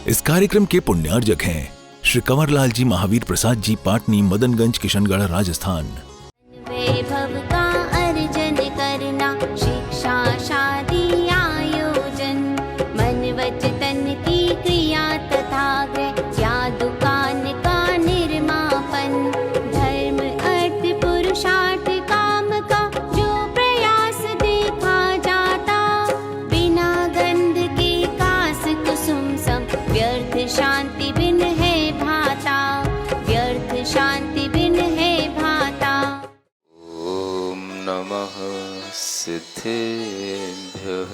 इस कार्यक्रम के पुण्यार्जक हैं श्री कंवरलाल जी महावीर प्रसाद जी, पाटनी, मदनगंज, किशनगढ़, राजस्थान। वैभव का अर्जन करना, शिक्षा शादी आयोजन, मन वच तन की क्रिया तथा ग्रह, या दुकान का निर्मापन, धर्म अर्थ पुरुषार्थ काम का जो प्रयास देखा जाता, बिना गंध के कास कुसुम सम, व्यर्थ शांति बिन है भाता, व्यर्थ शांति बिन है भाता। नमः सिद्धेभ्यः।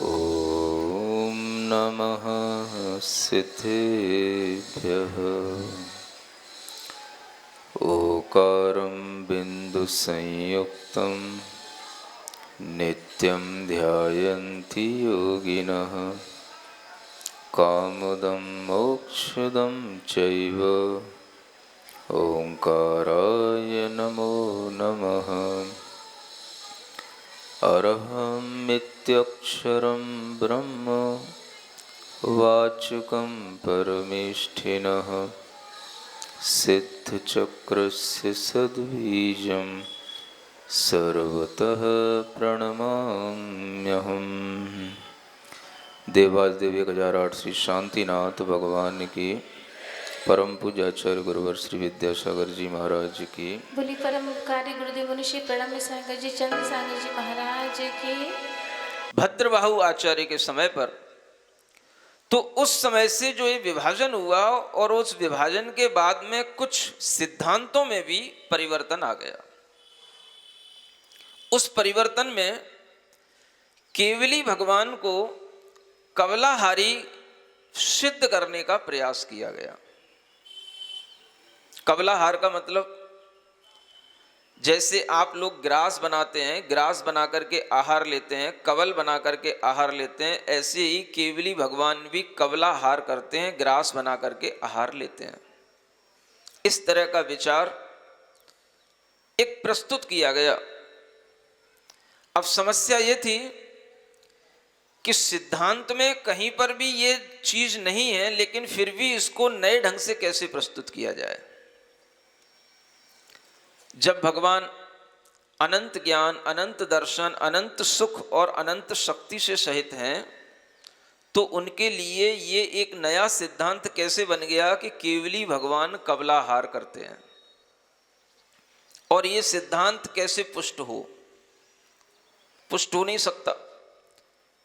ॐ नमः सिद्धेभ्यः। ओकारं बिन्दुसंयुक्तं नित्यं ध्यायन्ति योगिनः, कामदं मोक्षदं चैव ओंकाराय नमो नमः। अरहमित्यक्षरं ब्रह्म, वाचकं परमेष्ठिनः, सिद्धचक्रस्य सद्बीजं सर्वतः प्रणमाम्यहम्। देवादिदेव 1008 श्री शांतिनाथ भगवान की, परम पूज्याचार्य गुरुवर श्री विद्यासागर जी महाराज की, बोली परम उपकारी गुरुदेव मुनि श्री प्रणम्य सागर जी, चंद्र सागर जी महाराज की। भद्रबाहु आचार्य के समय पर तो उस समय से जो ये विभाजन हुआ, और उस विभाजन के बाद में कुछ सिद्धांतों में भी परिवर्तन आ गया। उस परिवर्तन में केवली भगवान को कवलाहारी सिद्ध करने का प्रयास किया गया। कवलाहार का मतलब, जैसे आप लोग ग्रास बनाते हैं, ग्रास बना करके आहार लेते हैं, कवल बना करके आहार लेते हैं, ऐसे ही केवली भगवान भी कवलाहार करते हैं, ग्रास बना करके आहार लेते हैं। इस तरह का विचार एक प्रस्तुत किया गया। अब समस्या ये थी कि सिद्धांत में कहीं पर भी ये चीज नहीं है, लेकिन फिर भी इसको नए ढंग से कैसे प्रस्तुत किया जाए। जब भगवान अनंत ज्ञान, अनंत दर्शन, अनंत सुख और अनंत शक्ति से सहित हैं, तो उनके लिए ये एक नया सिद्धांत कैसे बन गया कि केवली भगवान कवलाहार करते हैं। और ये सिद्धांत कैसे पुष्ट हो? पुष्ट हो नहीं सकता,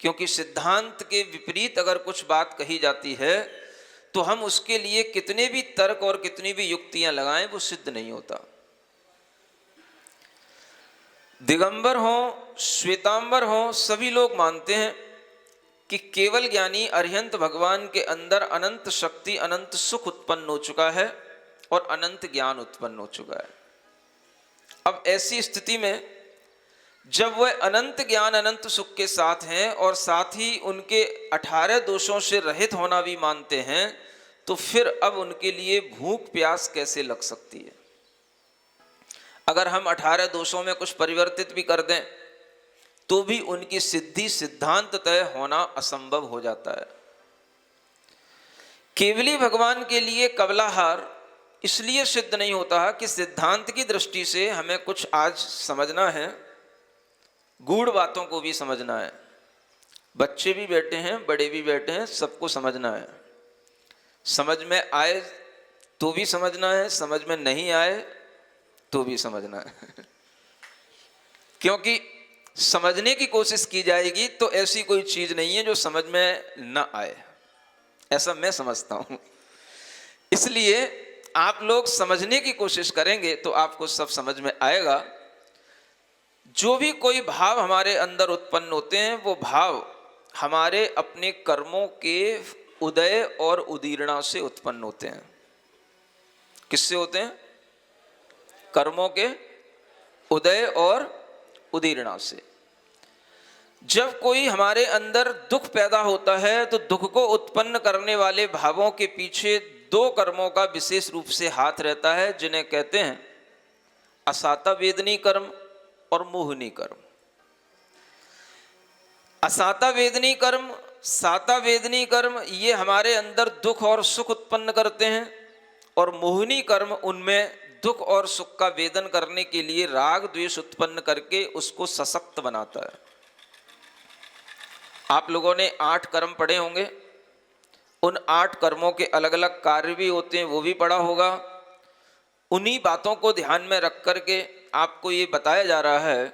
क्योंकि सिद्धांत के विपरीत अगर कुछ बात कही जाती है तो हम उसके लिए कितने भी तर्क और कितनी भी युक्तियां लगाएं, वो सिद्ध नहीं होता। दिगंबर हो, श्वेतांबर हो, सभी लोग मानते हैं कि केवल ज्ञानी अरिहंत भगवान के अंदर अनंत शक्ति, अनंत सुख उत्पन्न हो चुका है और अनंत ज्ञान उत्पन्न हो चुका है। अब ऐसी स्थिति में जब वह अनंत ज्ञान, अनंत सुख के साथ हैं और साथ ही उनके 18 दोषों से रहित होना भी मानते हैं, तो फिर अब उनके लिए भूख प्यास कैसे लग सकती है? अगर हम 18 दोषों में कुछ परिवर्तित भी कर दें तो भी उनकी सिद्धि सिद्धांततः होना असंभव हो जाता है। केवली भगवान के लिए कवलाहार इसलिए सिद्ध नहीं होता कि सिद्धांत की दृष्टि से हमें कुछ आज समझना है, गूढ़ बातों को भी समझना है। बच्चे भी बैठे हैं, बड़े भी बैठे हैं, सबको समझना है। समझ में आए तो भी समझना है, समझ में नहीं आए तो भी समझना है। क्योंकि समझने की कोशिश की जाएगी तो ऐसी कोई चीज नहीं है जो समझ में न आए, ऐसा मैं समझता हूं। इसलिए आप लोग समझने की कोशिश करेंगे तो आपको सब समझ में आएगा। जो भी कोई भाव हमारे अंदर उत्पन्न होते हैं, वो भाव हमारे अपने कर्मों के उदय और उदीरणा से उत्पन्न होते हैं। किससे होते हैं? कर्मों के उदय और उदीरणा से। जब कोई हमारे अंदर दुख पैदा होता है तो दुख को उत्पन्न करने वाले भावों के पीछे दो कर्मों का विशेष रूप से हाथ रहता है, जिन्हें कहते हैं असाता वेदनी कर्म और मोहनी कर्म। असाता वेदनी कर्म साता वेदनी कर्म ये हमारे अंदर दुख और सुख उत्पन्न करते हैं, और मोहिनी कर्म उनमें दुख और सुख का वेदन करने के लिए राग द्वेष उत्पन्न करके उसको सशक्त बनाता है। आप लोगों ने 8 कर्म पढ़े होंगे, उन 8 कर्मों के अलग अलग कार्य भी होते हैं, वो भी पढ़ा होगा। उन्हीं बातों को ध्यान में रख करके आपको ये बताया जा रहा है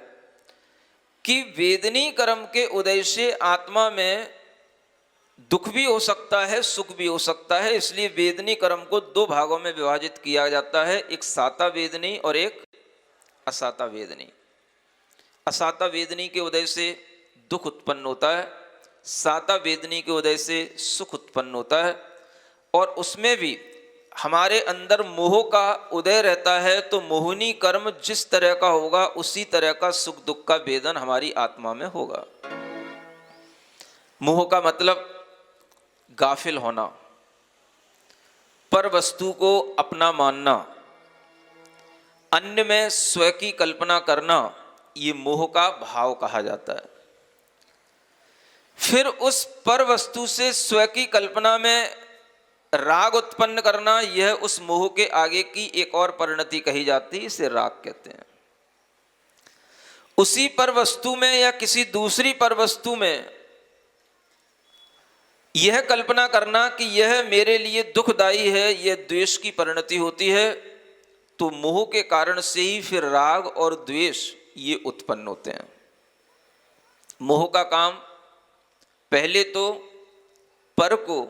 कि वेदनी कर्म के उदय से आत्मा में दुख भी हो सकता है, सुख भी हो सकता है। इसलिए वेदनी कर्म को 2 भागों में विभाजित किया जाता है, एक साता वेदनी और एक असाता वेदनी। असाता वेदनी के उदय से दुख उत्पन्न होता है, साता वेदनी के उदय से सुख उत्पन्न होता है। और उसमें भी हमारे अंदर मोह का उदय रहता है, तो मोहिनी कर्म जिस तरह का होगा उसी तरह का सुख दुख का वेदन हमारी आत्मा में होगा। मोह का मतलब गाफिल होना, पर वस्तु को अपना मानना, अन्य में स्व की कल्पना करना, ये मोह का भाव कहा जाता है। फिर उस पर वस्तु से स्व की कल्पना में राग उत्पन्न करना, यह उस मोह के आगे की एक और परिणति कही जाती है, इसे राग कहते हैं। उसी पर वस्तु में या किसी दूसरी पर वस्तु में यह कल्पना करना कि यह मेरे लिए दुखदाई है, यह द्वेष की परिणति होती है। तो मोह के कारण से ही फिर राग और द्वेष ये उत्पन्न होते हैं। मोह का काम पहले तो पर को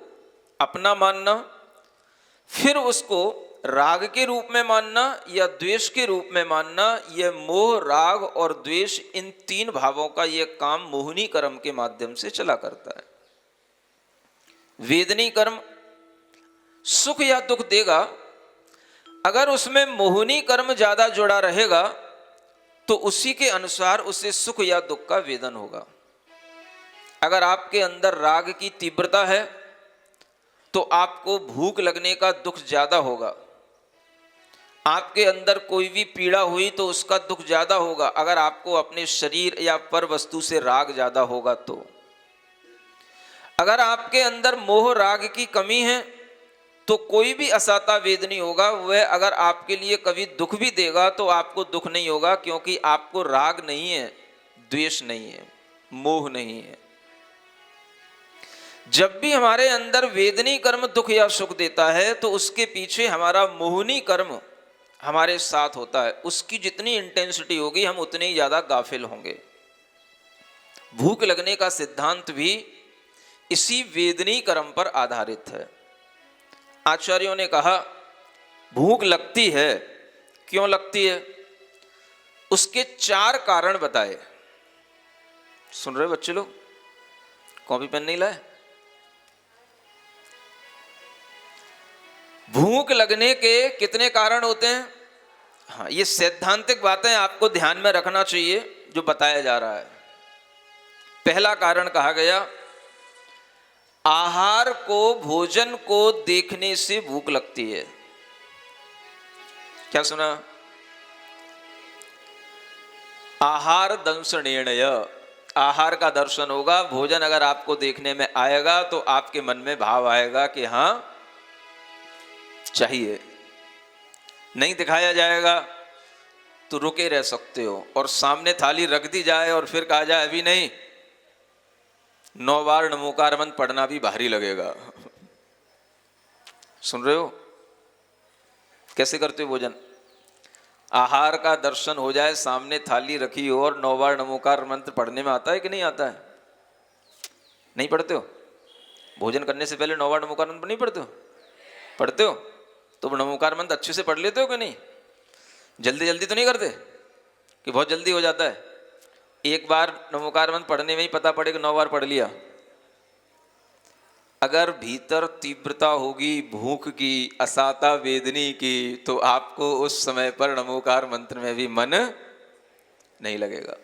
अपना मानना, फिर उसको राग के रूप में मानना या द्वेष के रूप में मानना। यह मोह, राग और द्वेष, इन 3 भावों का यह काम मोहिनी कर्म के माध्यम से चला करता है। वेदनी कर्म सुख या दुख देगा, अगर उसमें मोहिनी कर्म ज्यादा जुड़ा रहेगा तो उसी के अनुसार उसे सुख या दुख का वेदन होगा। अगर आपके अंदर राग की तीव्रता है तो आपको भूख लगने का दुख ज्यादा होगा। आपके अंदर कोई भी पीड़ा हुई तो उसका दुख ज्यादा होगा, अगर आपको अपने शरीर या पर वस्तु से राग ज्यादा होगा तो। अगर आपके अंदर मोह राग की कमी है तो कोई भी असाता वेदनी होगा, वह अगर आपके लिए कभी दुख भी देगा तो आपको दुख नहीं होगा, क्योंकि आपको राग नहीं है, द्वेष नहीं है, मोह नहीं है। जब भी हमारे अंदर वेदनी कर्म दुख या सुख देता है तो उसके पीछे हमारा मोहिनी कर्म हमारे साथ होता है। उसकी जितनी इंटेंसिटी होगी हम उतने ही ज्यादा गाफिल होंगे। भूख लगने का सिद्धांत भी इसी वेदनी कर्म पर आधारित है। आचार्यों ने कहा भूख लगती है, क्यों लगती है, उसके 4 कारण बताए। सुन रहे बच्चे लोग? कॉपी पेन नहीं लाए? भूख लगने के कितने कारण होते हैं? हाँ, ये सैद्धांतिक बातें आपको ध्यान में रखना चाहिए जो बताया जा रहा है। पहला कारण कहा गया, आहार को, भोजन को देखने से भूख लगती है। क्या सुना? आहार दंशनेय, आहार का दर्शन होगा। भोजन अगर आपको देखने में आएगा तो आपके मन में भाव आएगा कि हाँ चाहिए। नहीं दिखाया जाएगा तो रुके रह सकते हो, और सामने थाली रख दी जाए और फिर कहा जाए अभी नहीं, 9 बार नमोकार मंत्र पढ़ना भी भारी लगेगा। सुन रहे हो? कैसे करते हो भोजन? आहार का दर्शन हो जाए, सामने थाली रखी हो और 9 बार नमोकार मंत्र पढ़ने में आता है कि नहीं आता है? नहीं पढ़ते हो? भोजन करने से पहले 9 बार नमोकार मंत्र नहीं पढ़ते हो? पढ़ते हो? तो नमोकार मंत्र अच्छे से पढ़ लेते हो कि नहीं? जल्दी जल्दी तो नहीं करते कि बहुत जल्दी हो जाता है? एक बार नमोकार मंत्र पढ़ने में ही पता पड़े कि 9 बार पढ़ लिया। अगर भीतर तीव्रता होगी भूख की, असाता वेदनी की, तो आपको उस समय पर नमोकार मंत्र में भी मन नहीं लगेगा।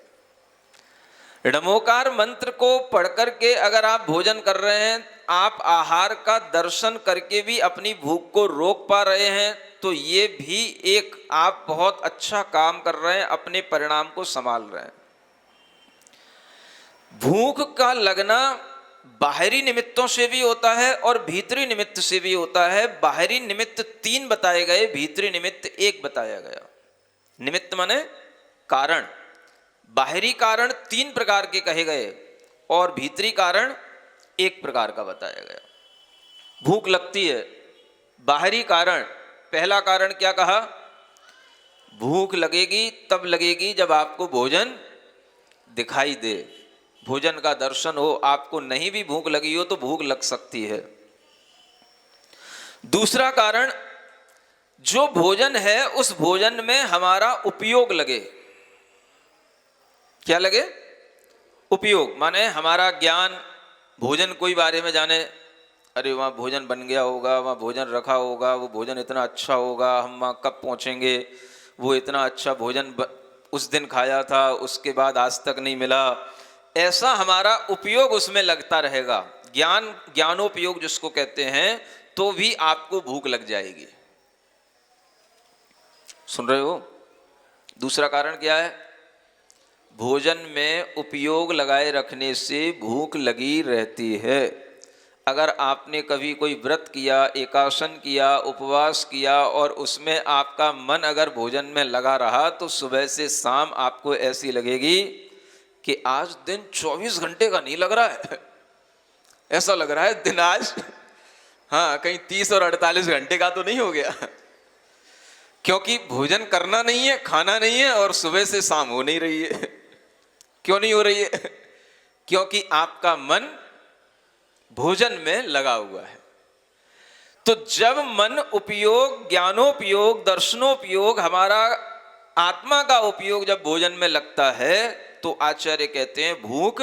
नमोकार मंत्र को पढ़ करके अगर आप भोजन कर रहे हैं, आप आहार का दर्शन करके भी अपनी भूख को रोक पा रहे हैं, तो ये भी एक आप बहुत अच्छा काम कर रहे हैं, अपने परिणाम को संभाल रहे हैं। भूख का लगना बाहरी निमित्तों से भी होता है और भीतरी निमित्त से भी होता है। बाहरी निमित्त 3 बताए गए, भीतरी निमित्त 1 बताया गया। निमित्त माने कारण। बाहरी कारण 3 प्रकार के कहे गए और भीतरी कारण 1 प्रकार का बताया गया। भूख लगती है, बाहरी कारण, पहला कारण क्या कहा? भूख लगेगी तब लगेगी जब आपको भोजन दिखाई दे, भोजन का दर्शन हो। आपको नहीं भी भूख लगी हो तो भूख लग सकती है। दूसरा कारण, जो भोजन है उस भोजन में हमारा उपयोग लगे। क्या लगे? उपयोग माने हमारा ज्ञान, भोजन कोई बारे में जाने, अरे वहाँ भोजन बन गया होगा, वहाँ भोजन रखा होगा, वो भोजन इतना अच्छा होगा, हम वहाँ कब पहुँचेंगे, वो इतना अच्छा भोजन उस दिन खाया था, उसके बाद आज तक नहीं मिला। ऐसा हमारा उपयोग उसमें लगता रहेगा। ज्ञान, ज्ञानोपयोग जिसको कहते हैं, तो भी आपको भूख लग जाएगी। सुन रहे हो? दूसरा कारण क्या है? भोजन में उपयोग लगाए रखने से भूख लगी रहती है। अगर आपने कभी कोई व्रत किया, एकासन किया, उपवास किया और उसमें आपका मन अगर भोजन में लगा रहा तो सुबह से शाम आपको ऐसी लगेगी कि आज दिन 24 घंटे का नहीं लग रहा है, ऐसा लग रहा है दिन आज हाँ कहीं 30 और 48 घंटे का तो नहीं हो गया। क्योंकि भोजन करना नहीं है, खाना नहीं है और सुबह से शाम हो नहीं रही है। क्यों नहीं हो रही है? क्योंकि आपका मन भोजन में लगा हुआ है। तो जब मन उपयोग, ज्ञानोपयोग, दर्शनोपयोग, हमारा आत्मा का उपयोग जब भोजन में लगता है तो आचार्य कहते हैं भूख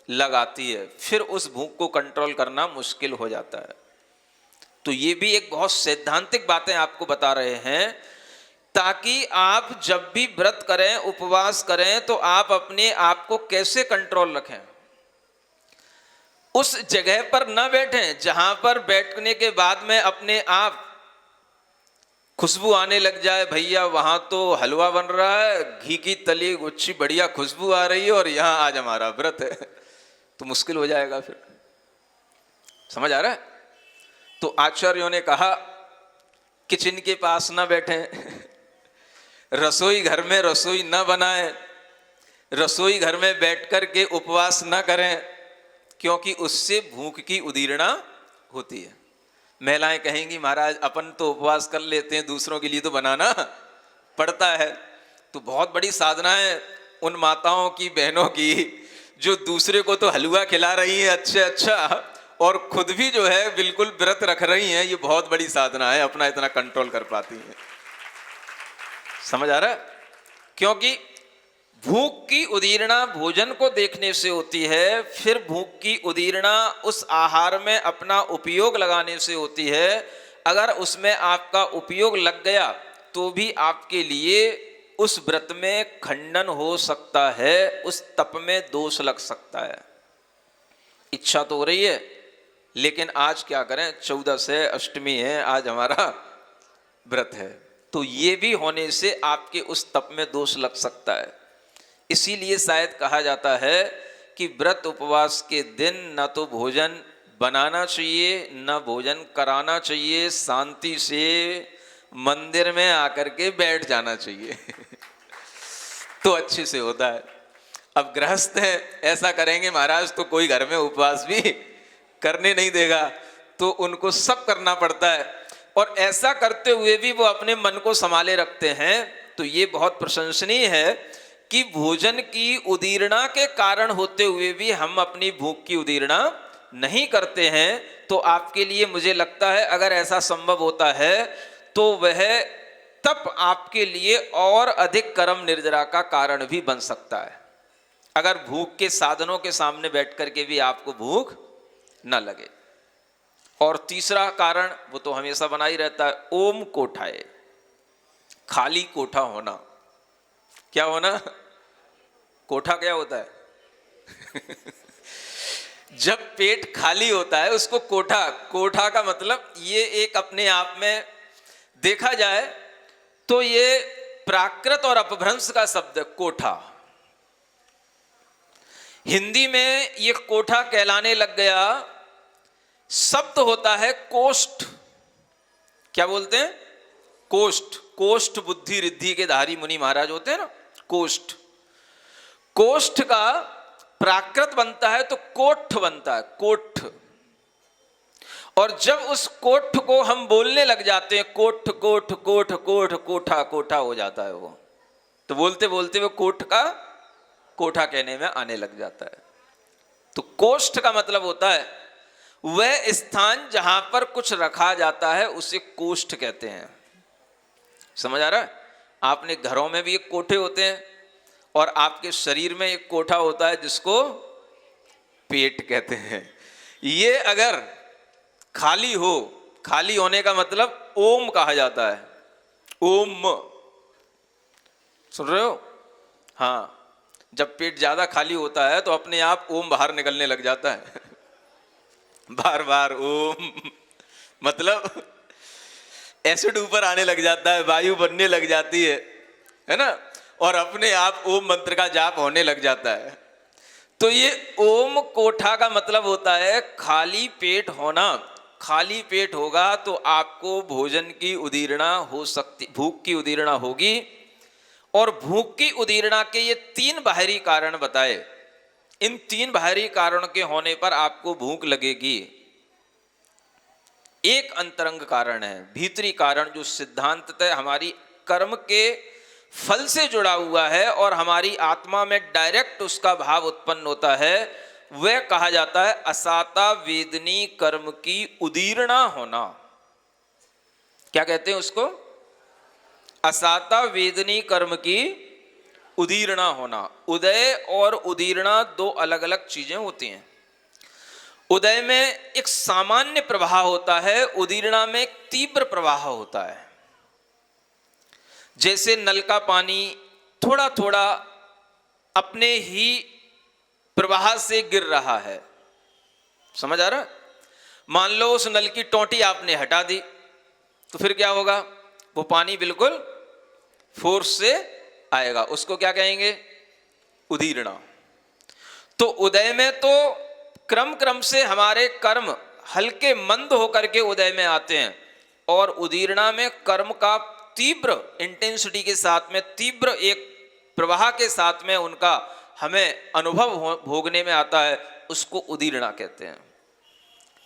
लगाती है। फिर उस भूख को कंट्रोल करना मुश्किल हो जाता है। तो ये भी एक बहुत सैद्धांतिक बातें आपको बता रहे हैं, ताकि आप जब भी व्रत करें, उपवास करें, तो आप अपने आप को कैसे कंट्रोल रखें। उस जगह पर न बैठें जहां पर बैठने के बाद में अपने आप खुशबू आने लग जाए, भैया वहां तो हलवा बन रहा है, घी की तली गुच्छी बढ़िया खुशबू आ रही है और यहां आज हमारा व्रत है, तो मुश्किल हो जाएगा। फिर समझ आ रहा है? तो आचार्यों ने कहा किचन के पास न बैठें, रसोई घर में रसोई न बनाएं, रसोई घर में बैठ कर के उपवास न करें, क्योंकि उससे भूख की उदीरणा होती है। महिलाएं कहेंगी महाराज अपन तो उपवास कर लेते हैं, दूसरों के लिए तो बनाना पड़ता है। तो बहुत बड़ी साधना है उन माताओं की, बहनों की, जो दूसरे को तो हलवा खिला रही हैं अच्छा और खुद भी जो है बिल्कुल व्रत रख रही हैं। ये बहुत बड़ी साधना है, अपना इतना कंट्रोल कर पाती हैं। समझ आ रहा है? क्योंकि भूख की उदीरणा भोजन को देखने से होती है, फिर भूख की उदीरणा उस आहार में अपना उपयोग लगाने से होती है। अगर उसमें आपका उपयोग लग गया तो भी आपके लिए उस व्रत में खंडन हो सकता है, उस तप में दोष लग सकता है। इच्छा तो हो रही है, लेकिन आज क्या करें, 14 से अष्टमी है, आज हमारा व्रत है, तो ये भी होने से आपके उस तप में दोष लग सकता है। इसीलिए शायद कहा जाता है कि व्रत उपवास के दिन न तो भोजन बनाना चाहिए, न भोजन कराना चाहिए, शांति से मंदिर में आकर के बैठ जाना चाहिए तो अच्छे से होता है। अब गृहस्थ है, ऐसा करेंगे महाराज तो कोई घर में उपवास भी करने नहीं देगा, तो उनको सब करना पड़ता है। और ऐसा करते हुए भी वो अपने मन को संभाले रखते हैं। तो ये बहुत प्रशंसनीय है कि भोजन की उदीरणा के कारण होते हुए भी हम अपनी भूख की उदीरणा नहीं करते हैं। तो आपके लिए मुझे लगता है अगर ऐसा संभव होता है तो वह तप आपके लिए और अधिक कर्म निर्जरा का कारण भी बन सकता है, अगर भूख के साधनों के सामने बैठ करके भी आपको भूख न लगे। और तीसरा कारण वो तो हमेशा बना ही रहता है, ओम कोठाए, खाली कोठा होना। क्या होना? कोठा क्या होता है जब पेट खाली होता है उसको कोठा, कोठा का मतलब ये एक अपने आप में देखा जाए तो ये प्राकृत और अपभ्रंश का शब्द कोठा। हिंदी में ये कोठा कहलाने लग गया। शब्द होता है कोष्ठ। क्या बोलते हैं? कोष्ठ। कोष्ठ बुद्धि रिद्धि के धारी मुनि महाराज होते हैं ना, कोष्ठ। कोष्ठ का प्राकृत बनता है तो कोठ बनता है, कोठ। और जब उस कोठ को हम बोलने लग जाते हैं, कोठ कोठ कोठ कोठ कोठा कोठा हो जाता है वो, तो बोलते बोलते वो कोठ का कोठा कहने में आने लग जाता है। तो कोष्ठ का मतलब होता है वह स्थान जहां पर कुछ रखा जाता है, उसे कोष्ठ कहते हैं। समझ आ रहा है? आपने घरों में भी एक कोठे होते हैं और आपके शरीर में एक कोठा होता है जिसको पेट कहते हैं। ये अगर खाली हो, खाली होने का मतलब ओम कहा जाता है। ओम, सुन रहे हो? हाँ, जब पेट ज्यादा खाली होता है तो अपने आप ओम बाहर निकलने लग जाता है। बार बार ओम, मतलब एसिड ऊपर आने लग जाता है, वायु बनने लग जाती है ना, और अपने आप ओम मंत्र का जाप होने लग जाता है। तो ये ओम कोठा का मतलब होता है खाली पेट होना। खाली पेट होगा तो आपको भोजन की उदीरना हो सकती, भूख की उदीरना होगी। और भूख की उदीरना के ये 3 बाहरी कारण बताए। इन 3 बाहरी कारणों के होने पर आपको भूख लगेगी। एक अंतरंग कारण है, भीतरी कारण, जो सिद्धांततः हमारी कर्म के फल से जुड़ा हुआ है और हमारी आत्मा में डायरेक्ट उसका भाव उत्पन्न होता है। वह कहा जाता है असाता वेदनी कर्म की उदीरना होना। क्या कहते हैं उसको? असाता वेदनी कर्म की उदीरना होना। उदय और उदीरना 2 अलग अलग चीजें होती हैं। उदय में एक सामान्य प्रवाह होता है, उदीरना में एक तीव्र प्रवाह होता है। जैसे नल का पानी थोड़ा थोड़ा अपने ही प्रवाह से गिर रहा है। समझ आ रहा? मान लो उस नल की टोंटी आपने हटा दी तो फिर क्या होगा? वो पानी बिल्कुल फोर्स से आएगा। उसको क्या कहेंगे? उदीरना। तो उदय में तो क्रम क्रम से हमारे कर्म हल्के मंद होकर के उदय में आते हैं, और उदीरना में कर्म का तीव्र इंटेंसिटी के साथ में, तीव्र एक प्रवाह के साथ में उनका हमें अनुभव भोगने में आता है। उसको उदीरना कहते हैं।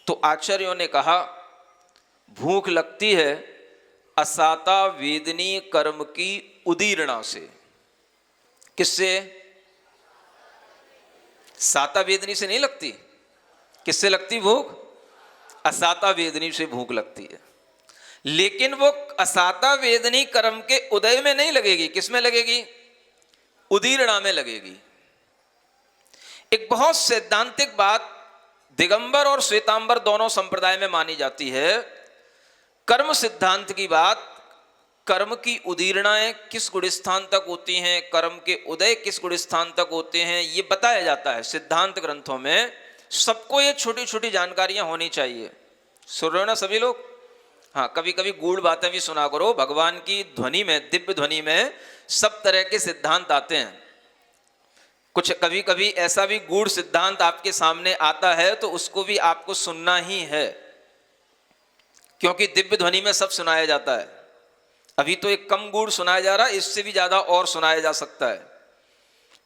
तो आचार्यों ने कहा भूख लगती है असाता वेदनी कर्म की उदीरना से। किससे? साता वेदनी से नहीं लगती। किससे लगती भूख? असाता वेदनी से भूख लगती है। लेकिन वो असाता वेदनी कर्म के उदय में नहीं लगेगी। किस में लगेगी? उदीरना में लगेगी। एक बहुत सैद्धांतिक बात दिगंबर और श्वेतांबर दोनों संप्रदाय में मानी जाती है। कर्म सिद्धांत की बात, कर्म की उदीरणाएं किस गुणस्थान तक होती हैं, कर्म के उदय किस गुणस्थान तक होते हैं, ये बताया जाता है सिद्धांत ग्रंथों में। सबको ये छोटी छोटी जानकारियां होनी चाहिए। सुन रहे हो ना सभी लोग? हाँ, कभी कभी गूढ़ बातें भी सुना करो। भगवान की ध्वनि में, दिव्य ध्वनि में सब तरह के सिद्धांत आते हैं। कुछ कभी कभी ऐसा भी गूढ़ सिद्धांत आपके सामने आता है तो उसको भी आपको सुनना ही है, क्योंकि दिव्य ध्वनि में सब सुनाया जाता है। अभी तो एक कम गूढ़ सुनाया जा रहा है, इससे भी ज्यादा और सुनाया जा सकता है।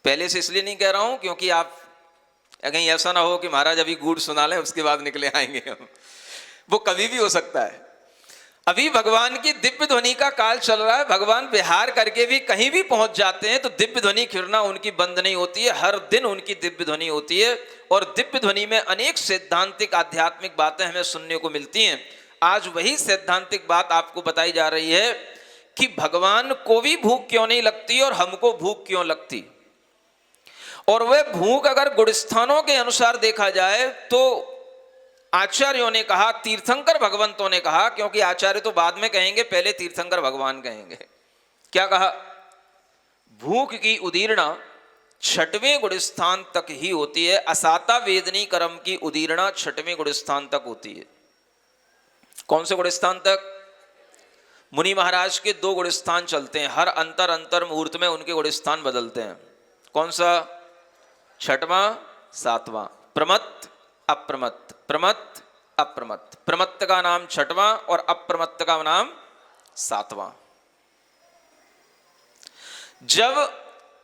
पहले से इसलिए नहीं कह रहा हूं क्योंकि आप कहीं ऐसा ना हो कि महाराज अभी गूढ़ सुना लें उसके बाद निकले आएंगे हम। वो कभी भी हो सकता है। अभी भगवान की दिव्य ध्वनि का काल चल रहा है। भगवान विहार करके भी कहीं भी पहुंच जाते हैं तो दिव्य ध्वनि खिरना उनकी बंद नहीं होती है। हर दिन उनकी दिव्य ध्वनि होती है और दिव्य ध्वनि में अनेक सैद्धांतिक आध्यात्मिक बातें हमें सुनने को मिलती हैं। आज वही सैद्धांतिक बात आपको बताई जा रही है कि भगवान को भी भूख क्यों नहीं लगती और हमको भूख क्यों लगती। और वह भूख अगर गुणस्थानों के अनुसार देखा जाए तो आचार्यों ने कहा, तीर्थंकर भगवंतों ने कहा, क्योंकि आचार्य तो बाद में कहेंगे, पहले तीर्थंकर भगवान कहेंगे। क्या कहा? भूख की उदीरना 6वें गुणस्थान तक ही होती है। असाता वेदनी कर्म की उदीरना 6वें गुणस्थान तक होती है। कौन से गुणस्थान तक? मुनि महाराज के 2 गुणस्थान चलते हैं। हर अंतर मुहूर्त में उनके गुणस्थान बदलते हैं। कौन सा? 6वां सातवां, प्रमत्त अप्रमत्त, प्रमत्त अप्रमत्त। प्रमत्त का नाम छठवां और अप्रमत्त का नाम सातवां। जब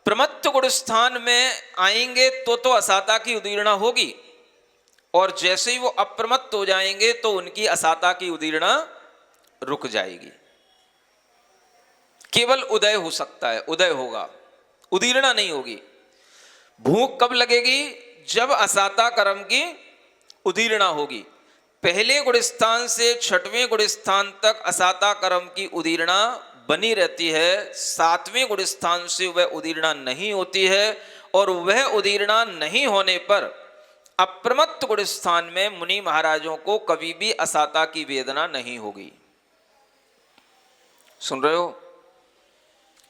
प्रमत्त गुण स्थान में आएंगे तो असाता की उदीर्णा होगी, और जैसे ही वो अप्रमत्त हो जाएंगे तो उनकी असाता की उदीर्णा रुक जाएगी। केवल उदय हो सकता है, उदय होगा, उदीर्णा नहीं होगी। भूख कब लगेगी? जब असाता कर्म की उदीर्णा होगी। पहले गुण स्थान से छठवें गुण स्थान तक असाता कर्म की उदीर्णा बनी रहती है, सातवें गुण स्थान से वह उदीर्णा नहीं होती है, और वह उदीर्णा नहीं होने पर अप्रमत्त गुण स्थान में मुनि महाराजों को कभी भी असाता की वेदना नहीं होगी। सुन रहे हो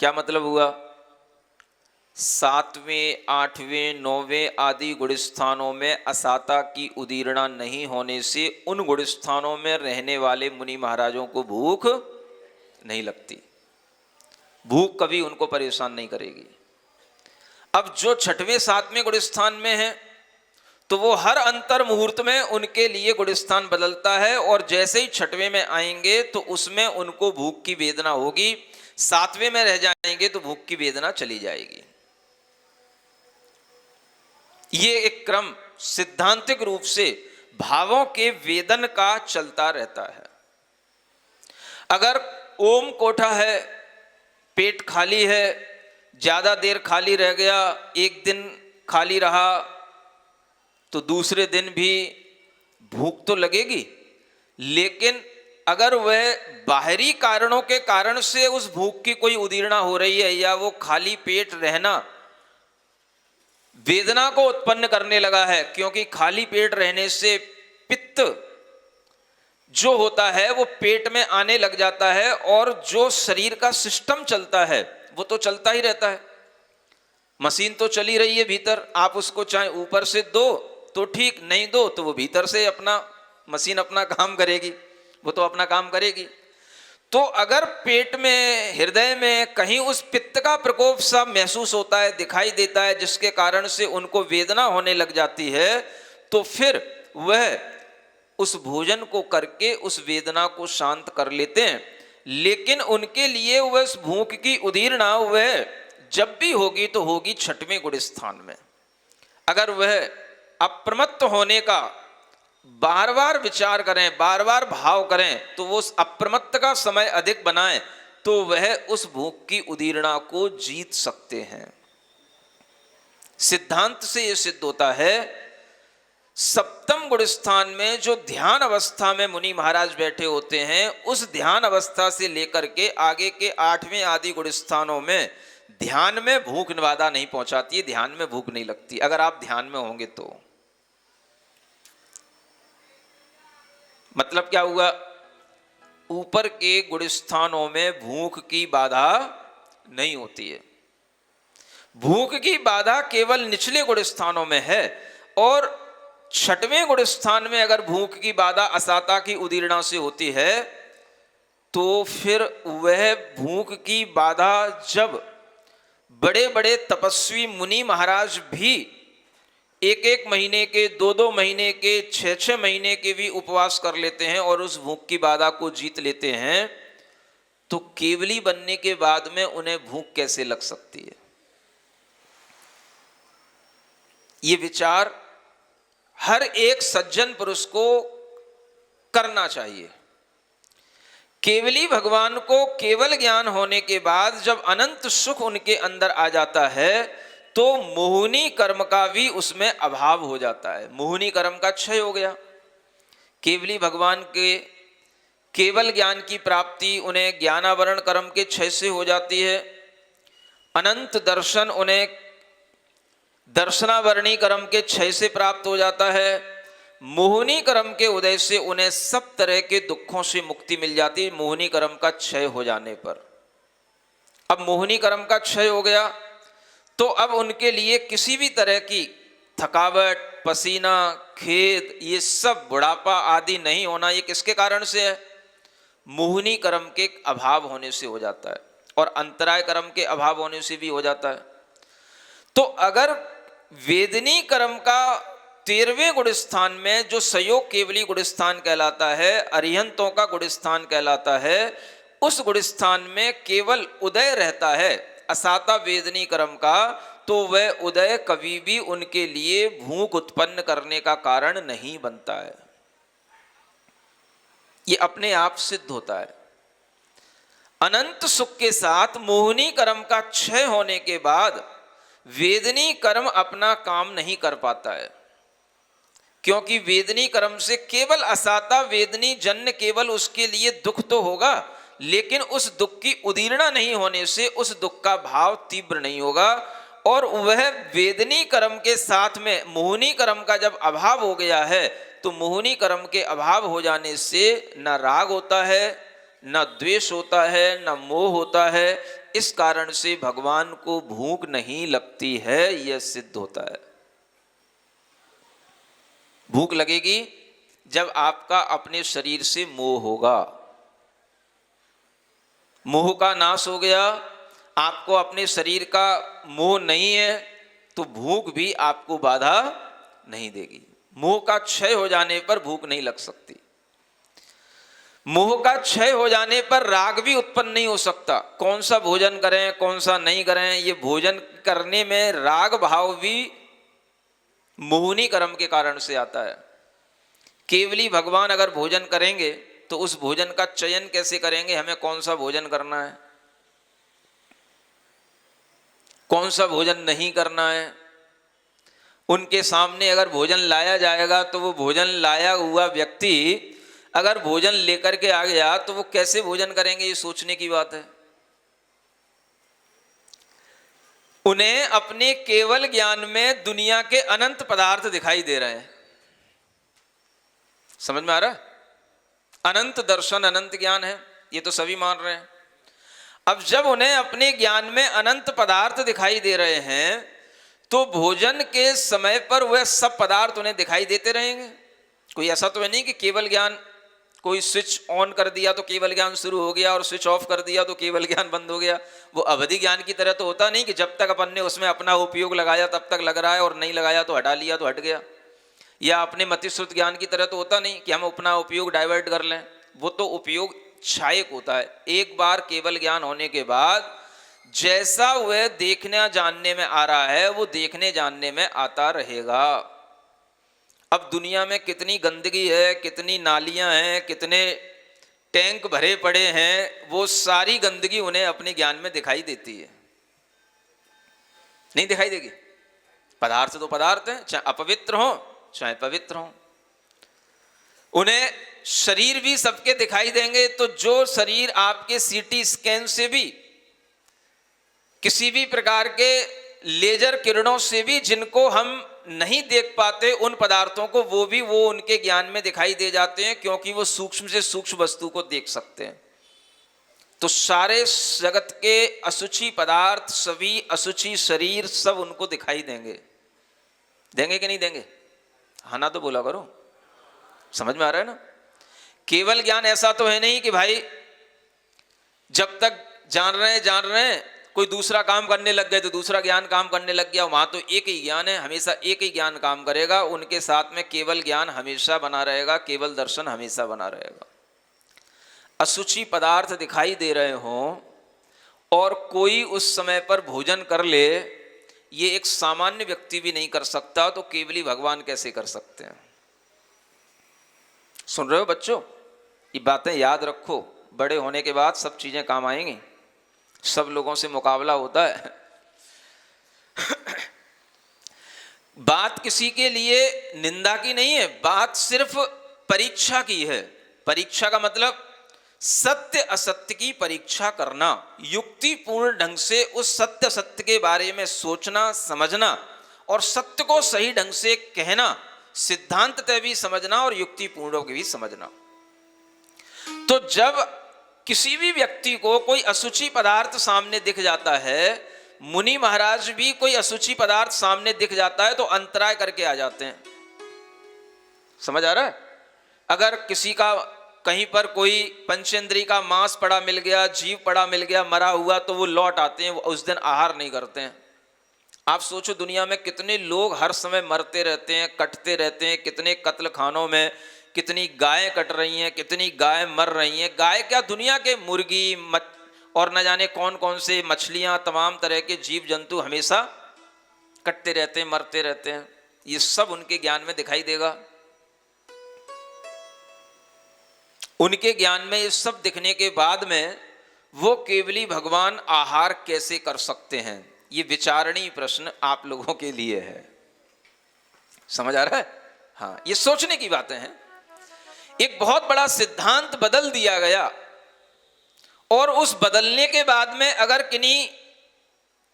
क्या मतलब हुआ? सातवें, आठवें, नौवें आदि गुण स्थानों में असाता की उदीर्णा नहीं होने से उन गुण स्थानों में रहने वाले मुनि महाराजों को भूख नहीं लगती, भूख कभी उनको परेशान नहीं करेगी। अब जो छठवें सातवें गुण स्थान में है तो वो हर अंतर मुहूर्त में उनके लिए गुण स्थान बदलता है, और जैसे ही छठवें में आएंगे तो उसमें उनको भूख की वेदना होगी, सातवें में रह जाएंगे तो भूख की वेदना चली जाएगी। ये एक क्रम सिद्धांतिक रूप से भावों के वेदन का चलता रहता है। अगर ओम कोठा है, पेट खाली है, ज्यादा देर खाली रह गया, एक दिन खाली रहा, तो दूसरे दिन भी भूख तो लगेगी, लेकिन अगर वह बाहरी कारणों के कारण से उस भूख की कोई उदीर्णा हो रही है, या वो खाली पेट रहना वेदना को उत्पन्न करने लगा है, क्योंकि खाली पेट रहने से पित्त जो होता है वो पेट में आने लग जाता है, और जो शरीर का सिस्टम चलता है वो तो चलता ही रहता है। मशीन तो चली रही है भीतर, आप उसको चाहे ऊपर से दो तो ठीक, नहीं दो तो वो भीतर से अपना मशीन अपना काम करेगी, वो तो अपना काम करेगी। तो अगर पेट में, हृदय में कहीं उस पित्त का प्रकोप सा महसूस होता है, दिखाई देता है, जिसके कारण से उनको वेदना होने लग जाती है, तो फिर वह उस भोजन को करके उस वेदना को शांत कर लेते हैं। लेकिन उनके लिए वह उस भूख की उदीर्णा वह जब भी होगी तो होगी छठवें गुण स्थान में। अगर वह अप्रमत्त होने का बार बार विचार करें, बार बार भाव करें, तो वो उस अप्रमत्त का समय अधिक बनाएं, तो वह उस भूख की उदीर्णा को जीत सकते हैं। सिद्धांत से यह सिद्ध होता है, सप्तम गुण स्थान में जो ध्यान अवस्था में मुनि महाराज बैठे होते हैं, उस ध्यान अवस्था से लेकर के आगे के आठवें आदि गुण स्थानों में ध्यान में भूख बाधा नहीं पहुंचाती है, ध्यान में भूख नहीं लगती। अगर आप ध्यान में होंगे तो मतलब क्या हुआ? ऊपर के गुण स्थानों में भूख की बाधा नहीं होती है। भूख की बाधा केवल निचले गुण स्थानों में है, और छठवें गुण स्थान में अगर भूख की बाधा असाता की उदीर्णा से होती है, तो फिर वह भूख की बाधा जब बड़े बड़े तपस्वी मुनि महाराज भी एक एक महीने के, दो दो महीने के, छह छह महीने के भी उपवास कर लेते हैं और उस भूख की बाधा को जीत लेते हैं, तो केवली बनने के बाद में उन्हें भूख कैसे लग सकती है? ये विचार हर एक सज्जन पुरुष को करना चाहिए। केवली भगवान को केवल ज्ञान होने के बाद जब अनंत सुख उनके अंदर आ जाता है, तो मोहिनी कर्म का भी उसमें अभाव हो जाता है। मोहिनी कर्म का क्षय हो गया। केवली भगवान के केवल ज्ञान की प्राप्ति उन्हें ज्ञानावरण कर्म के क्षय से हो जाती है। अनंत दर्शन उन्हें दर्शनावरणी कर्म के क्षय से प्राप्त हो जाता है। मोहिनी कर्म के उदय से उन्हें सब तरह के दुखों से मुक्ति मिल जाती है, मोहिनी कर्म का क्षय हो जाने पर। अब मोहिनी कर्म का क्षय हो गया तो अब उनके लिए किसी भी तरह की थकावट, पसीना, खेद, ये सब बुढ़ापा आदि नहीं होना। ये किसके कारण से है? मोहिनी कर्म के अभाव होने से हो जाता है, और अंतराय कर्म के अभाव होने से भी हो जाता है। तो अगर वेदनी कर्म का 13वें गुण स्थान में जो संयोग केवली गुण स्थान कहलाता है, अरिहंतों का गुण स्थान कहलाता है, उस गुण स्थान में केवल उदय रहता है असाता वेदनी कर्म का, तो वह उदय कभी भी उनके लिए भूख उत्पन्न करने का कारण नहीं बनता है। ये अपने आप सिद्ध होता है। अनंत सुख के साथ मोहिनी कर्म का क्षय होने के बाद वेदनी कर्म अपना काम नहीं कर पाता है, क्योंकि वेदनी कर्म से केवल असाता वेदनी जन्य केवल उसके लिए दुख तो होगा, लेकिन उस दुख की उदीर्णा नहीं होने से उस दुख का भाव तीव्र नहीं होगा। और वह वेदनी कर्म के साथ में मोहिनी कर्म का जब अभाव हो गया है, तो मोहिनी कर्म के अभाव हो जाने से न राग होता है, न द्वेष होता है, न मोह होता है। इस कारण से भगवान को भूख नहीं लगती है, यह सिद्ध होता है। भूख लगेगी जब आपका अपने शरीर से मोह होगा। मोह का नाश हो गया, आपको अपने शरीर का मोह नहीं है, तो भूख भी आपको बाधा नहीं देगी। मोह का क्षय हो जाने पर भूख नहीं लग सकती। मोह का क्षय हो जाने पर राग भी उत्पन्न नहीं हो सकता। कौन सा भोजन करें, कौन सा नहीं करें, ये भोजन करने में राग भाव भी मोहिनी कर्म के कारण से आता है। केवली भगवान अगर भोजन करेंगे तो उस भोजन का चयन कैसे करेंगे, हमें कौन सा भोजन करना है, कौन सा भोजन नहीं करना है। उनके सामने अगर भोजन लाया जाएगा तो वो भोजन लाया हुआ व्यक्ति अगर भोजन लेकर के आ गया तो वो कैसे भोजन करेंगे, ये सोचने की बात है। उन्हें अपने केवल ज्ञान में दुनिया के अनंत पदार्थ दिखाई दे रहे हैं। समझ में आ रहा है? अनंत दर्शन अनंत ज्ञान है, ये तो सभी मान रहे हैं। अब जब उन्हें अपने ज्ञान में अनंत पदार्थ दिखाई दे रहे हैं, तो भोजन के समय पर वह सब पदार्थ उन्हें दिखाई देते रहेंगे। कोई ऐसा तो है नहीं कि केवल ज्ञान, कोई स्विच ऑन कर दिया तो केवल ज्ञान शुरू हो गया और स्विच ऑफ कर दिया तो केवल ज्ञान बंद हो गया। वो अवधि ज्ञान की तरह तो होता नहीं कि जब तक अपन ने उसमें अपना उपयोग लगाया तब तक लग रहा है, और नहीं लगाया तो हटा लिया तो हट गया। या अपने मतिश्रुत ज्ञान की तरह तो होता नहीं कि हम अपना उपयोग डाइवर्ट कर लें। वो तो उपयोग क्षायक होता है। एक बार केवल ज्ञान होने के बाद जैसा वह देखने जानने में आ रहा है, वो देखने जानने में आता रहेगा। अब दुनिया में कितनी गंदगी है, कितनी नालियां हैं, कितने टैंक भरे पड़े हैं, वो सारी गंदगी उन्हें अपने ज्ञान में दिखाई देती है, नहीं दिखाई देगी? पदार्थ तो पदार्थ हैं, चाहे अपवित्र हो चाहे पवित्र हो। उन्हें शरीर भी सबके दिखाई देंगे। तो जो शरीर आपके सीटी स्कैन से भी, किसी भी प्रकार के लेजर किरणों से भी जिनको हम नहीं देख पाते उन पदार्थों को, वो उनके ज्ञान में दिखाई दे जाते हैं, क्योंकि वो सूक्ष्म से सूक्ष्म वस्तु को देख सकते हैं। तो सारे जगत के अशुचि पदार्थ, सभी अशुचि शरीर, सब उनको दिखाई देंगे। देंगे कि नहीं देंगे? हाँ ना तो बोला करो। समझ में आ रहा है ना? केवल ज्ञान ऐसा तो है नहीं कि भाई जब तक जान रहे हैं कोई दूसरा काम करने लग गए तो दूसरा ज्ञान काम करने लग गया। वहां तो एक ही ज्ञान है, हमेशा एक ही ज्ञान काम करेगा। उनके साथ में केवल ज्ञान हमेशा बना रहेगा, केवल दर्शन हमेशा बना रहेगा। अशुचि पदार्थ दिखाई दे रहे हों और कोई उस समय पर भोजन कर ले, ये एक सामान्य व्यक्ति भी नहीं कर सकता, तो केवली भगवान कैसे कर सकते हैं? सुन रहे हो बच्चों? ये बातें याद रखो, बड़े होने के बाद सब चीजें काम आएंगी। सब लोगों से मुकाबला होता है। बात किसी के लिए निंदा की नहीं है, बात सिर्फ परीक्षा की है। परीक्षा का मतलब सत्य असत्य की परीक्षा करना, युक्तिपूर्ण ढंग से उस सत्य असत्य के बारे में सोचना, समझना और सत्य को सही ढंग से कहना, सिद्धांततः भी समझना और युक्तिपूर्ण भी समझना। तो जब किसी भी व्यक्ति को कोई अशुचि पदार्थ सामने दिख जाता है, मुनि महाराज भी कोई अशुचि पदार्थ सामने दिख जाता है तो अंतराय करके आ जाते हैं। समझ आ रहा है? अगर किसी का कहीं पर कोई पंचेंद्रिय का मांस पड़ा मिल गया, जीव पड़ा मिल गया मरा हुआ, तो वो लौट आते हैं, वो उस दिन आहार नहीं करते हैं। आप सोचो दुनिया में कितने लोग हर समय मरते रहते हैं, कटते रहते हैं, कितने कत्ल खानों में कितनी गायें कट रही हैं, कितनी गाय मर रही हैं। गाय क्या, दुनिया के मुर्गी और न जाने कौन कौन से मछलियां, तमाम तरह के जीव जंतु हमेशा कटते रहते हैं, मरते रहते हैं। ये सब उनके ज्ञान में दिखाई देगा। उनके ज्ञान में ये सब दिखने के बाद में वो केवली भगवान आहार कैसे कर सकते हैं, ये विचारणीय प्रश्न आप लोगों के लिए है। समझ आ रहा है? हाँ, ये सोचने की बातें हैं। एक बहुत बड़ा सिद्धांत बदल दिया गया और उस बदलने के बाद में अगर किन्हीं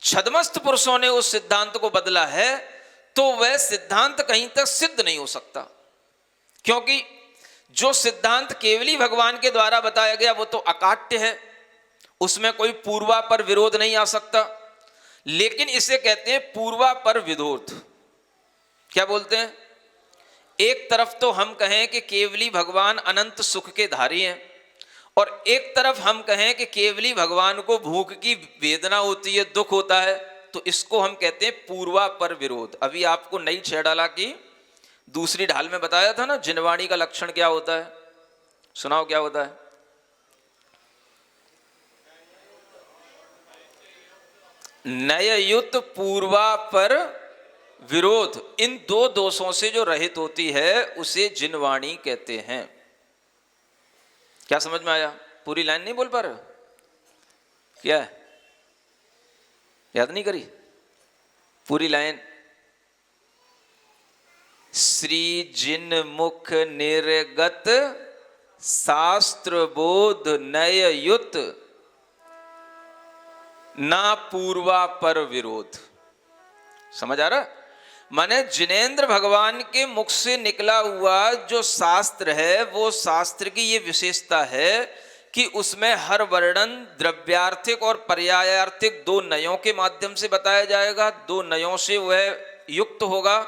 छद्मस्त पुरुषों ने उस सिद्धांत को बदला है तो वह सिद्धांत कहीं तक सिद्ध नहीं हो सकता, क्योंकि जो सिद्धांत केवली भगवान के द्वारा बताया गया वो तो अकाट्य है, उसमें कोई पूर्वापर विरोध नहीं आ सकता। लेकिन इसे कहते हैं पूर्वापर विरोध। क्या बोलते हैं? एक तरफ तो हम कहें कि केवली भगवान अनंत सुख के धारी हैं, और एक तरफ हम कहें कि केवली भगवान को भूख की वेदना होती है, दुख होता है, तो इसको हम कहते हैं पूर्वापर विरोध। अभी आपको नई छेड़ाला की दूसरी ढाल में बताया था ना, जिनवाणी का लक्षण क्या होता है, सुनाओ क्या होता है? नययुत पूर्वापर विरोध। इन दो दोषों से जो रहित होती है उसे जिनवाणी कहते हैं। क्या समझ में आया? पूरी लाइन नहीं बोल पा रहे? क्या है, याद नहीं करी पूरी लाइन? श्री जिन मुख निर्गत शास्त्र बोध नययुत ना पूर्वापर विरोध। समझ आ रहा? माने जिनेंद्र भगवान के मुख से निकला हुआ जो शास्त्र है, वो शास्त्र की ये विशेषता है कि उसमें हर वर्णन द्रव्यार्थिक और पर्यायार्थिक दो नयों के माध्यम से बताया जाएगा, दो नयों से वह युक्त होगा,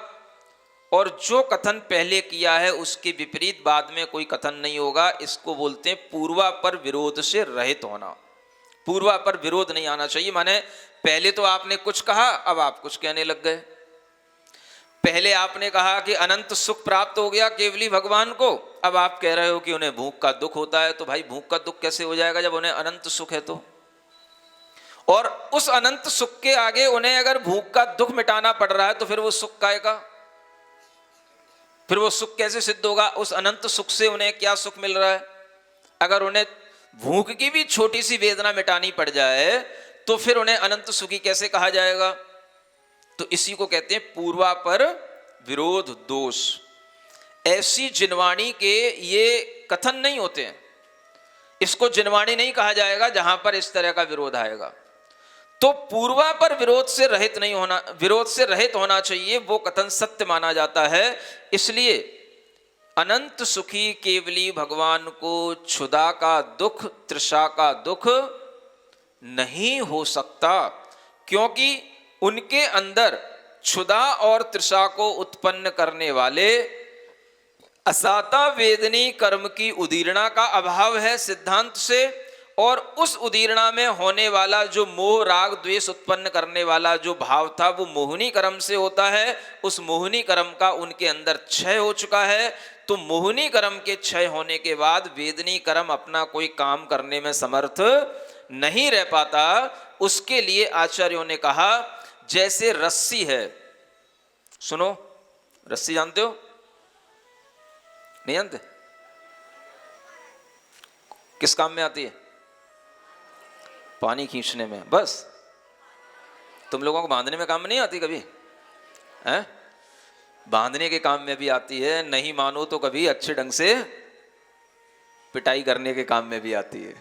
और जो कथन पहले किया है उसके विपरीत बाद में कोई कथन नहीं होगा। इसको बोलते हैं पूर्वापर विरोध से रहित होना। पूर्वापर विरोध नहीं आना चाहिए, माने पहले तो आपने कुछ कहा, अब आप कुछ कहने लग गए। पहले आपने कहा कि अनंत सुख प्राप्त हो गया केवली भगवान को, अब आप कह रहे हो कि उन्हें भूख का दुख होता है। तो भाई भूख का दुख कैसे हो जाएगा जब उन्हें अनंत सुख है तो? और उस अनंत सुख के आगे उन्हें अगर भूख का दुख मिटाना पड़ रहा है तो फिर वो सुख काय का? फिर वो सुख कैसे सिद्ध होगा? उस अनंत सुख से उन्हें क्या सुख मिल रहा है? अगर उन्हें भूख की भी छोटी सी वेदना मिटानी पड़ जाए तो फिर उन्हें अनंत सुखी कैसे कहा जाएगा? तो इसी को कहते हैं पूर्वापर विरोध दोष। ऐसी जिनवाणी के ये कथन नहीं होते हैं, इसको जिनवाणी नहीं कहा जाएगा जहां पर इस तरह का विरोध आएगा। तो पूर्वापर विरोध से रहित नहीं होना, विरोध से रहित होना चाहिए, वो कथन सत्य माना जाता है। इसलिए अनंत सुखी केवली भगवान को क्षुधा का दुख, तृषा का दुख नहीं हो सकता, क्योंकि उनके अंदर क्षुधा और तृषा को उत्पन्न करने वाले असाता वेदनी कर्म की उदीरणा का अभाव है सिद्धांत से, और उस उदीरणा में होने वाला जो मोह राग द्वेष उत्पन्न करने वाला जो भाव था वो मोहिनी कर्म से होता है। उस मोहिनी कर्म का उनके अंदर क्षय हो चुका है। तो मोहिनी कर्म के क्षय होने के बाद वेदनी कर्म अपना कोई काम करने में समर्थ नहीं रह पाता। उसके लिए आचार्यों ने कहा जैसे रस्सी है, सुनो, रस्सी जानते हो? नहीं जानते? किस काम में आती है? पानी खींचने में। बस तुम लोगों को बांधने में काम में नहीं आती कभी? हैं? बांधने के काम में भी आती है, नहीं मानो तो कभी अच्छे ढंग से पिटाई करने के काम में भी आती है।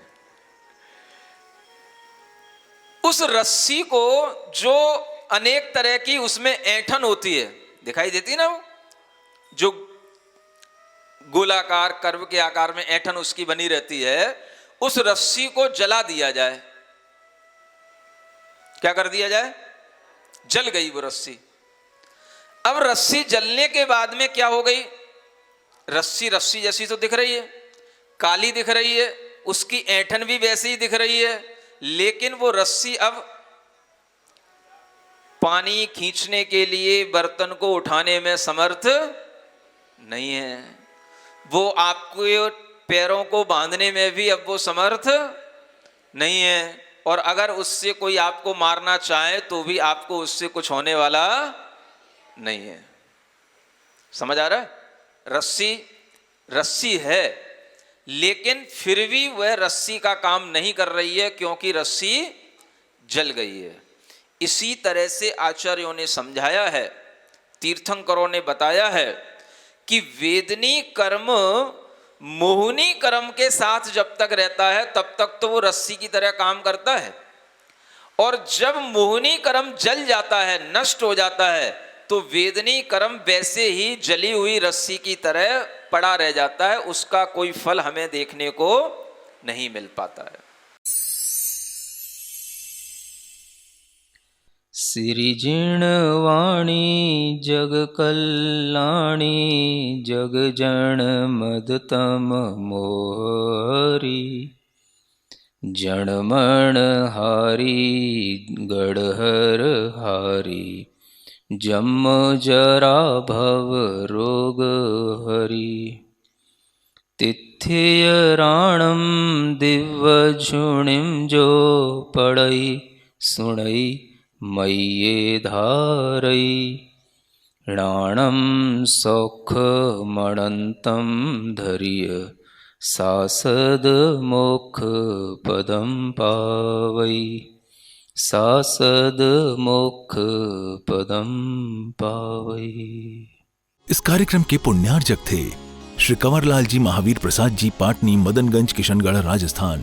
उस रस्सी को जो अनेक तरह की उसमें ऐंठन होती है, दिखाई देती है ना, वो जो गोलाकार कर्व के आकार में ऐंठन उसकी बनी रहती है, उस रस्सी को जला दिया जाए। क्या कर दिया जाए? जल गई वो रस्सी। अब रस्सी जलने के बाद में क्या हो गई? रस्सी रस्सी जैसी तो दिख रही है, काली दिख रही है, उसकी ऐंठन भी वैसी ही दिख रही है, लेकिन वो रस्सी अब पानी खींचने के लिए बर्तन को उठाने में समर्थ नहीं है, वो आपको पैरों को बांधने में भी अब वो समर्थ नहीं है, और अगर उससे कोई आपको मारना चाहे तो भी आपको उससे कुछ होने वाला नहीं है। समझ आ रहा है? रस्सी रस्सी है, लेकिन फिर भी वह रस्सी का काम नहीं कर रही है, क्योंकि रस्सी जल गई है। इसी तरह से आचार्यों ने समझाया है, तीर्थंकरों ने बताया है कि वेदनी कर्म मोहनी कर्म के साथ जब तक रहता है तब तक तो वो रस्सी की तरह काम करता है, और जब मोहनी कर्म जल जाता है, नष्ट हो जाता है, तो वेदनी कर्म वैसे ही जली हुई रस्सी की तरह पड़ा रह जाता है, उसका कोई फल हमें देखने को नहीं मिल पाता है। सिरिजिणवाणी जग कल्याणी जग जन मदतम मोहरी जनमण हारी गढ़हर हारी जम जरा भव रोग हरि तिथ्य राणम दिव्य झुणिम जो पड़ई सुणई मय्ये धारई राणम सौख मणंतम धर्य सासद मोक्ष पदम पावई सासद मोक्ष पदम पावई। इस कार्यक्रम के पुण्यार्जक थे श्री कंवरलाल जी महावीर प्रसाद जी, पाटनी, मदनगंज, किशनगढ़, राजस्थान।